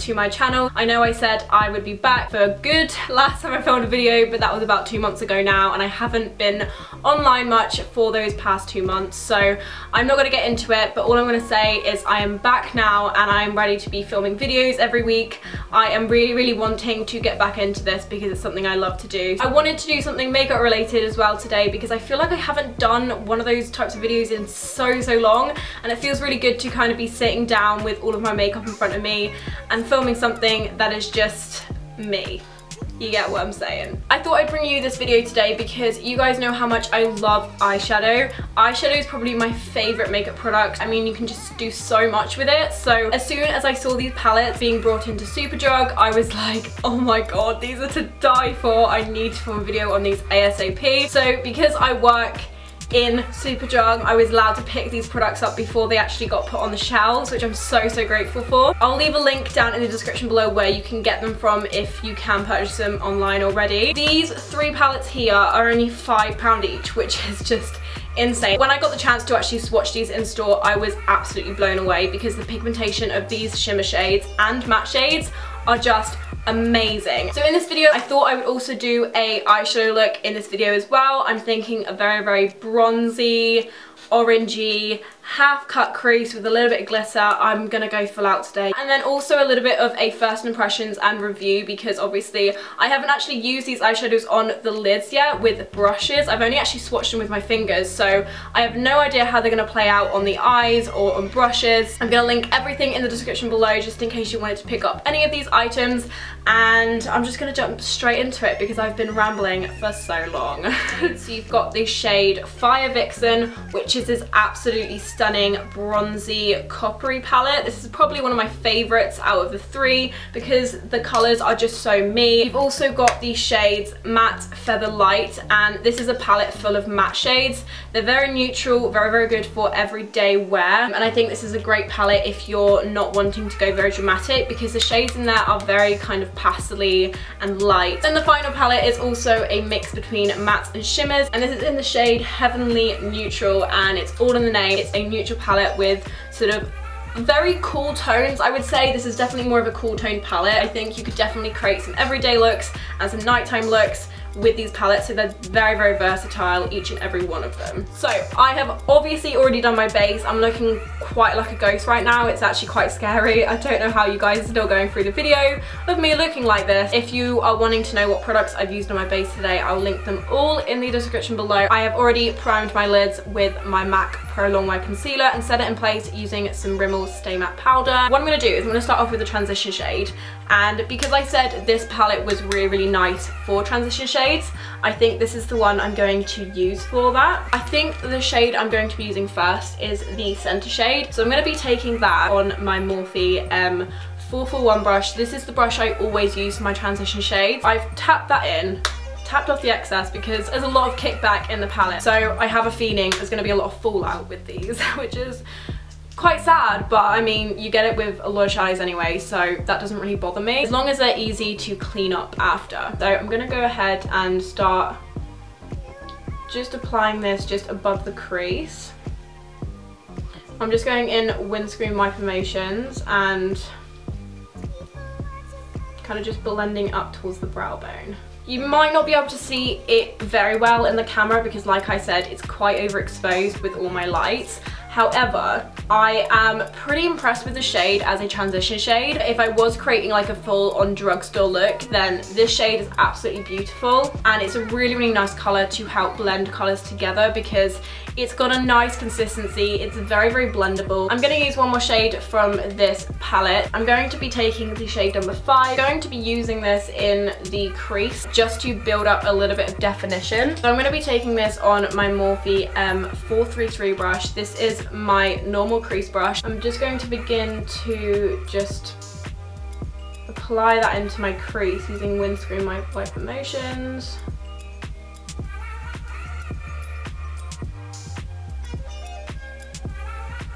to my channel. I know I said I would be back for good last time I filmed a video, but that was about 2 months ago now, and I haven't been online much for those past 2 months, so I'm not going to get into it, but all I'm going to say is I am back now and I'm ready to be filming videos every week. I am really wanting to get back into this because it's something I love to do. I wanted to do something makeup related as well today because I feel like I haven't done one of those types of videos in so long, and it feels really good to kind of be sitting down with all of my makeup in front of me and filming something that is just me. You get what I'm saying. I thought I'd bring you this video today because you guys know how much I love eyeshadow. Eyeshadow is probably my favourite makeup product. I mean, you can just do so much with it. So as soon as I saw these palettes being brought into Superdrug, I was like, oh my god, these are to die for. I need to film a video on these ASAP. So because I work in Superdrug, I was allowed to pick these products up before they actually got put on the shelves, which I'm so grateful for. I'll leave a link down in the description below where you can get them from if you can purchase them online already. These 3 palettes here are only £5 each, which is just insane. When I got the chance to actually swatch these in store, I was absolutely blown away because the pigmentation of these shimmer shades and matte shades are just amazing. So in this video, I thought I would also do a eyeshadow look in this video as well. I'm thinking a very bronzy, orangey, half cut crease with a little bit of glitter. I'm gonna go full out today. And then also a little bit of a first impressions and review because obviously I haven't actually used these eyeshadows on the lids yet with brushes. I've only actually swatched them with my fingers, so I have no idea how they're gonna play out on the eyes or on brushes. I'm gonna link everything in the description below just in case you wanted to pick up any of these items, and I'm just gonna jump straight into it because I've been rambling for so long. So you've got the shade Fire Vixen, which is this absolutely stunning bronzy coppery palette. This is probably one of my favorites out of the 3 because the colors are just so me. You've also got the shades Matte Feather Light, and this is a palette full of matte shades. They're very neutral, very good for everyday wear, and I think this is a great palette if you're not wanting to go very dramatic because the shades in there are very kind of pastel-y and light. Then the final palette is also a mix between mattes and shimmers, and this is in the shade Heavenly Neutral, and it's all in the name. It's a neutral palette with sort of very cool tones. I would say this is definitely more of a cool tone palette. I think you could definitely create some everyday looks and some nighttime looks with these palettes, so they're very versatile, each and every one of them. So I have obviously already done my base. I'm looking quite like a ghost right now. It's actually quite scary. I don't know how you guys are still going through the video of me looking like this. If you are wanting to know what products I've used on my base today, I'll link them all in the description below. I have already primed my lids with my MAC Prolong-wear Concealer and set it in place using some Rimmel Stay Matte Powder. What I'm going to do is I'm going to start off with a transition shade, and because I said this palette was really nice for transition shades, I think this is the one I'm going to use for that. I think the shade I'm going to be using first is the center shade, so I'm going to be taking that on my Morphe 441 brush. This is the brush I always use for my transition shades. I've tapped that in, tapped off the excess because there's a lot of kickback in the palette, so I have a feeling there's going to be a lot of fallout with these, which is quite sad, but I mean, you get it with a lot of shadows anyway, so that doesn't really bother me as long as they're easy to clean up after. So I'm gonna go ahead and start just applying this just above the crease. I'm just going in windscreen wiper motions and kind of just blending up towards the brow bone. You might not be able to see it very well in the camera because, like I said, it's quite overexposed with all my lights. However, I am pretty impressed with the shade as a transition shade. If I was creating like a full-on drugstore look, then this shade is absolutely beautiful, and it's a really nice color to help blend colors together because it's got a nice consistency. It's very blendable. I'm going to use one more shade from this palette. I'm going to be taking the shade number 5. I'm going to be using this in the crease just to build up a little bit of definition. So I'm going to be taking this on my Morphe 433 brush. This is my normal crease brush. I'm just going to begin to just apply that into my crease using windscreen wiper motions.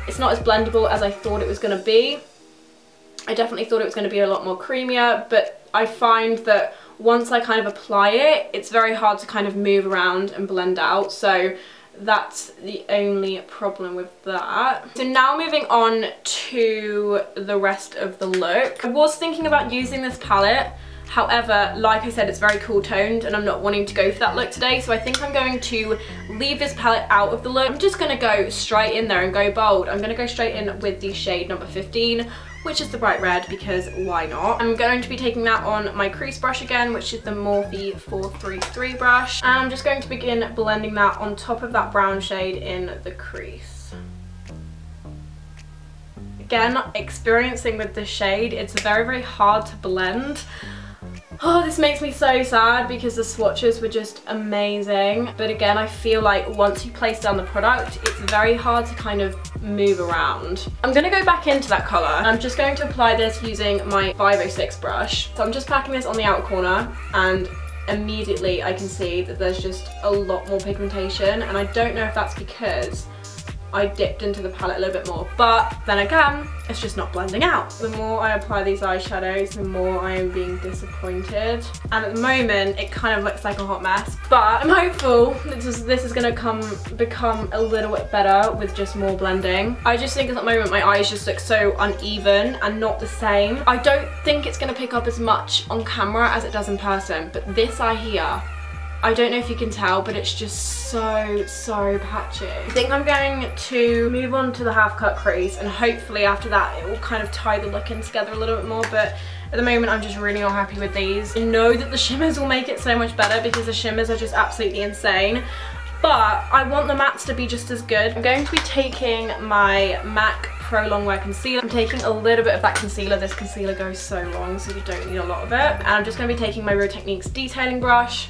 It's not as blendable as I thought it was going to be. I definitely thought it was going to be a lot more creamier, but I find that once I kind of apply it, it's very hard to kind of move around and blend out. So That's the only problem with that. So now moving on to the rest of the look. I was thinking about using this palette. However, like I said, it's very cool toned and I'm not wanting to go for that look today. So I think I'm going to leave this palette out of the look. I'm just going to go straight in there and go bold. I'm going to go straight in with the shade number 15, which is the bright red, because why not? I'm going to be taking that on my crease brush again, which is the Morphe 433 brush. And I'm just going to begin blending that on top of that brown shade in the crease. Again, experiencing with this shade, it's very, very hard to blend. Oh, this makes me so sad because the swatches were just amazing. But again, I feel like once you place down the product, it's very hard to kind of move around. I'm going to go back into that colour. I'm just going to apply this using my 506 brush. So I'm just packing this on the outer corner and immediately I can see that there's just a lot more pigmentation, and I don't know if that's because I dipped into the palette a little bit more, but then again, it's just not blending out. The more I apply these eyeshadows, the more I am being disappointed. And at the moment, it kind of looks like a hot mess, but I'm hopeful this is gonna become a little bit better with just more blending. I just think at the moment, my eyes just look so uneven and not the same. I don't think it's gonna pick up as much on camera as it does in person, but this eye here, I don't know if you can tell, but it's just so patchy. I think I'm going to move on to the half cut crease, and hopefully after that it will kind of tie the look in together a little bit more, but at the moment I'm just really not happy with these. I know that the shimmers will make it so much better because the shimmers are just absolutely insane, but I want the mattes to be just as good. I'm going to be taking my MAC Prolong-wear Concealer. I'm taking a little bit of that concealer. This concealer goes so long, so you don't need a lot of it. And I'm just going to be taking my Real Techniques detailing brush.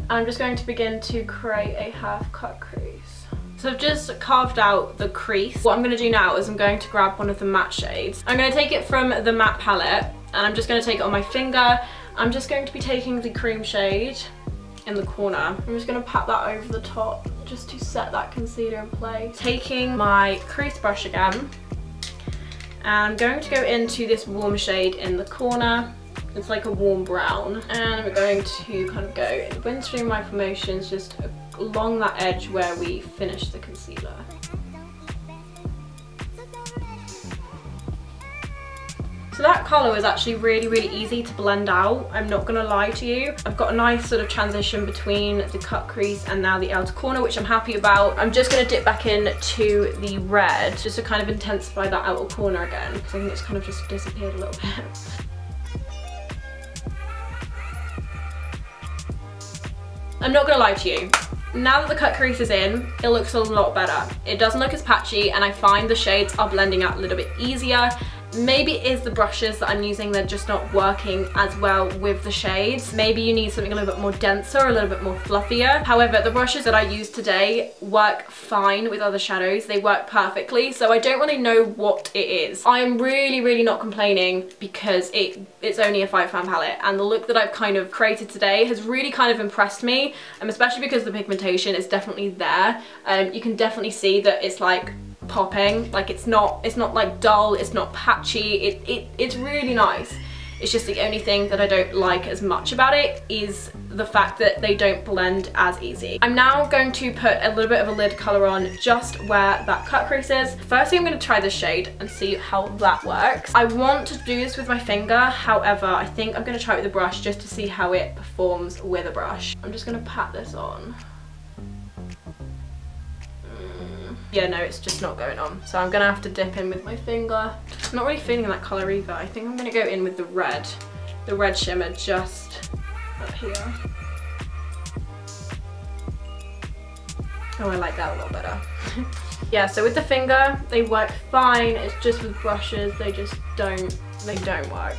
And I'm just going to begin to create a half cut crease. So I've just carved out the crease. What I'm going to do now is I'm going to grab one of the matte shades. I'm going to take it from the matte palette and I'm just going to take it on my finger. I'm just going to be taking the cream shade in the corner. I'm just going to pat that over the top just to set that concealer in place. Taking my crease brush again, and I'm going to go into this warm shade in the corner. It's like a warm brown, and we're going to kind of go in windstream micro motions just along that edge where we finished the concealer. So that colour was actually really easy to blend out, I'm not gonna lie to you. I've got a nice sort of transition between the cut crease and now the outer corner, which I'm happy about. I'm just gonna dip back in to the red just to kind of intensify that outer corner again, because I think it's kind of just disappeared a little bit. I'm not gonna lie to you, now that the cut crease is in, it looks a lot better. It doesn't look as patchy, and I find the shades are blending out a little bit easier. Maybe it is the brushes that I'm using, they're just not working as well with the shades. Maybe you need something a little bit more denser, a little bit more fluffier. However, the brushes that I used today work fine with other shadows. They work perfectly, so I don't really know what it is. I'm really not complaining because it's only a £5 palette, and the look that I've kind of created today has really kind of impressed me, especially because the pigmentation is definitely there. You can definitely see that it's like popping, like it's not like dull, it's not patchy, it's really nice. It's just the only thing that I don't like as much about it is the fact that they don't blend as easy. I'm now going to put a little bit of a lid colour on just where that cut crease is. Firstly, I'm going to try this shade and see how that works. I want to do this with my finger, however, I think I'm going to try it with a brush just to see how it performs with a brush. I'm just going to pat this on. Yeah, no, it's just not going on. So I'm gonna have to dip in with my finger. I'm not really feeling that colour either. I think I'm gonna go in with the red shimmer just up here. Oh, I like that a lot better. Yeah, so with the finger, they work fine. It's just with brushes, they don't work.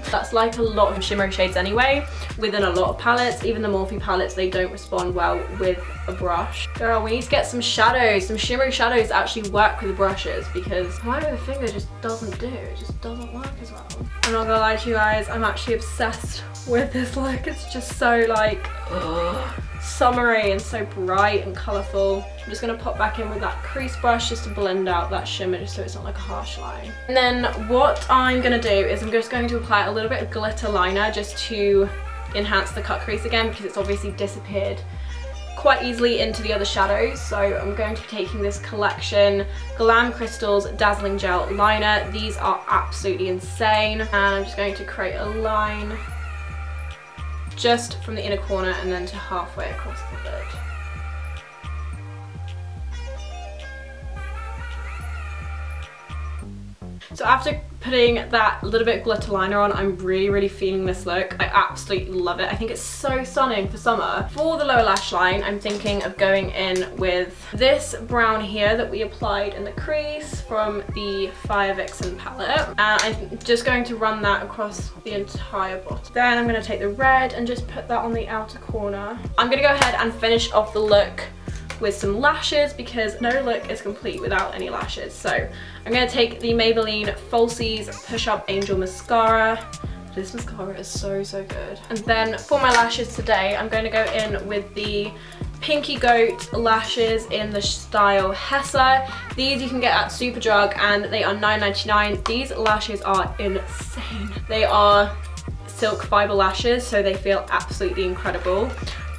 That's like a lot of shimmery shades anyway, within a lot of palettes. Even the Morphe palettes, they don't respond well with a brush. Girl, we need to get some shadows, some shimmery shadows that actually work with the brushes, because mine with the finger just doesn't do, it just doesn't work as well. I'm not gonna lie to you guys, I'm actually obsessed with this look. It's just so like, summery and so bright and colourful. I'm just going to pop back in with that crease brush just to blend out that shimmer just so it's not like a harsh line. And then what I'm going to do is I'm just going to apply a little bit of glitter liner just to enhance the cut crease again, because it's obviously disappeared quite easily into the other shadows. So I'm going to be taking this collection Glam Crystals Dazzling Gel Liner. These are absolutely insane, and I'm just going to create a line just from the inner corner and then to halfway across the lid. So after putting that little bit of glitter liner on, I'm really feeling this look. I absolutely love it. I think it's so stunning for summer. For the lower lash line, I'm thinking of going in with this brown here that we applied in the crease from the Fire Vixen palette. And I'm just going to run that across the entire bottom. Then I'm going to take the red and just put that on the outer corner. I'm going to go ahead and finish off the look with some lashes, because no look is complete without any lashes. So I'm going to take the Maybelline Falsies Push Up Angel Mascara. This mascara is so good. And then for my lashes today, I'm going to go in with the Pinky Goat lashes in the style Hessa. These you can get at Superdrug and they are $9.99. These lashes are insane. They are silk fiber lashes, so they feel absolutely incredible.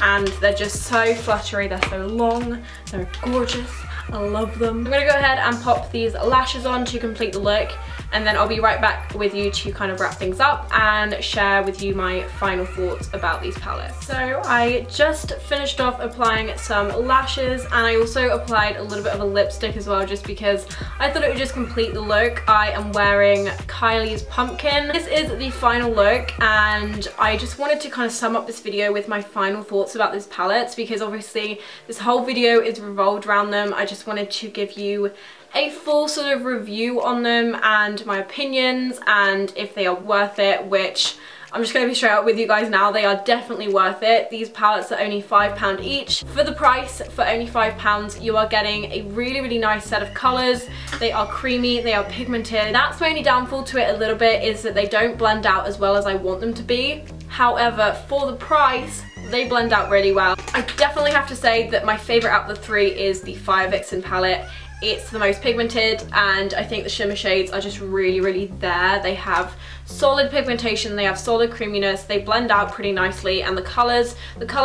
And they're just so fluttery, they're so long, they're gorgeous, I love them. I'm gonna go ahead and pop these lashes on to complete the look, and then I'll be right back with you to kind of wrap things up and share with you my final thoughts about these palettes. So I just finished off applying some lashes, and I also applied a little bit of a lipstick as well, just because I thought it would just complete the look. I am wearing Kylie's Pumpkin. This is the final look, and I just wanted to kind of sum up this video with my final thoughts about these palettes, because obviously this whole video is revolved around them. I just wanted to give you a full sort of review on them and my opinions and if they are worth it, which I'm just going to be straight up with you guys now. They are definitely worth it. These palettes are only £5 each. For the price, for only £5, you are getting a really nice set of colours. They are creamy, they are pigmented. That's my only downfall to it a little bit, is that they don't blend out as well as I want them to be. However, for the price, they blend out really well. I definitely have to say that my favourite out of the three is the Fire Vixen palette. It's the most pigmented, and I think the shimmer shades are just really there. They have solid pigmentation, they have solid creaminess, they blend out pretty nicely, and the colour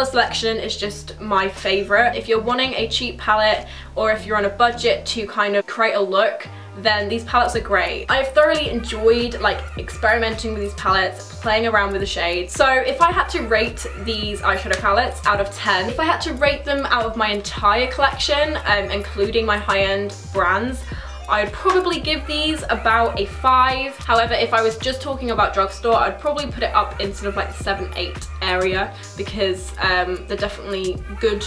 selection is just my favourite. If you're wanting a cheap palette, or if you're on a budget to kind of create a look, then these palettes are great. I've thoroughly enjoyed like experimenting with these palettes, playing around with the shades. So if I had to rate these eyeshadow palettes out of 10, if I had to rate them out of my entire collection, including my high-end brands, I'd probably give these about a 5. However, if I was just talking about drugstore, I'd probably put it up in sort of like the 7-8 area, because they're definitely good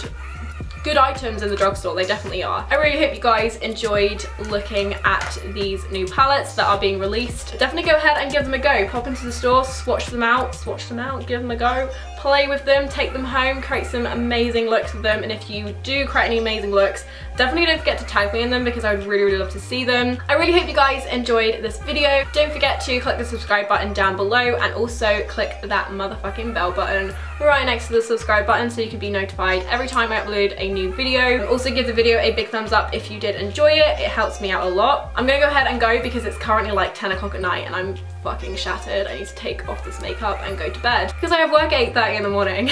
items in the drugstore. They definitely are. I really hope you guys enjoyed looking at these new palettes that are being released. Definitely go ahead and give them a go. Pop into the store, swatch them out, give them a go, play with them, take them home, create some amazing looks with them. And if you do create any amazing looks, definitely don't forget to tag me in them, because I would really love to see them. I really hope you guys enjoyed this video. Don't forget to click the subscribe button down below, and also click that motherfucking bell button right next to the subscribe button so you can be notified every time I upload a new video. Also give the video a big thumbs up if you did enjoy it. It helps me out a lot. I'm gonna go ahead and go, because it's currently like 10 o'clock at night and I'm fucking shattered. I need to take off this makeup and go to bed, because I have work at 8:30 in the morning.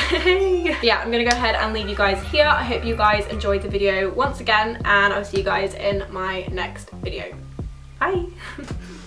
Yeah, I'm gonna go ahead and leave you guys here. I hope you guys enjoyed the video once again, and I'll see you guys in my next video. Bye!